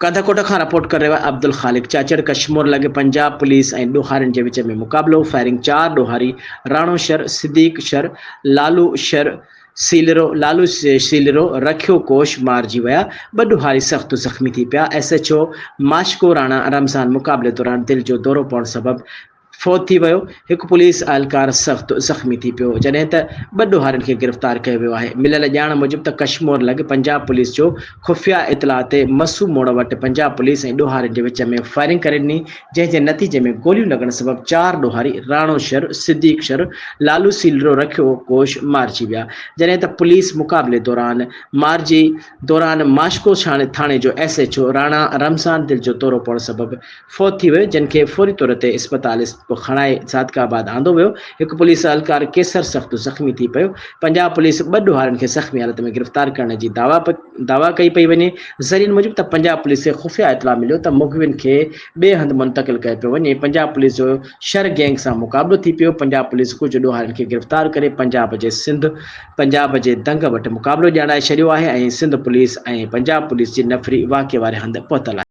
कांधाकोट खां रिपोर्ट करे रहियो आहे अब्दुल ख़ालिक। चाचड़ कश्मीर लॻे पंजाब पुलिस ऐं ॾोहारियुनि जे विच में मुक़ाबिलो। फायरिंग 4 ॾोहारी राणो शर, सिद्दीक शर, लालू शर लालू सीलरो रखियो कोश मारिजी विया। 2 ॾोहारी सख़्तु ज़ख़्मी थी पिया। SHO माशको राणा रमज़ान मुक़ाबले दौरान दिलि जो दौरो पवण सबबि फौत थी वियो। हिकु पुलिस अहलकार सख़्तु ज़ख़्मी थी पियो, जॾहिं त 2 ॾोहारियुनि खे गिरफ़्तार कयो वियो आहे। मिलियल ॼाण मूजिबि त कश्मीर लॻ पंजाब पुलिस जो खुफ़िया इतला ते मसू मोड़ वटि पंजाब पुलिस ऐं ॾोहारियुनि जे विच में फायरिंग करे ॾिनी, जंहिं जे नतीजे में गोलियूं लॻण सबबि 4 ॾोहारी राणो शर, सिद्दीक शर, लालू सीलरो रखियो कोश मारिजी विया। जॾहिं त पुलिस मुक़ाबले दौरान माशको थाणे जो SHO राणा रमज़ान दिलि जो दौरो पवण सबबि फौत थी वियो, जिन खे फौरी तौर ते इस्पताल खणाए सादकाबाद आंदो वियो। हिकु पुलिस अहलकार केसर सख़्तु ज़ख़्मी थी पियो। पंजाब पुलिस 2 ॾोहारियुनि खे ज़ख़्मी हालत में गिरफ़्तार करण जी दावा कई पई वञे। ज़रीअनि मूजिबि त पंजाब पुलिस खे खुफ़िया इतला मिलियो त मुग़विन खे ॿिए हंधि मुंतक़िल कयो पियो वञे। पंजाब पुलिस जो शर गैंग सां मुक़ाबिलो थी पियो। पंजाब पुलिस कुझु ॾोहारियुनि खे गिरफ़्तार करे पंजाब जे दंग वटि मुक़ाबिलो ॼाणाए छॾियो आहे ऐं सिंध पुलिस ऐं पंजाब पुलिस जी नफ़री वाक़े वारे हंधि पहुतल आहे।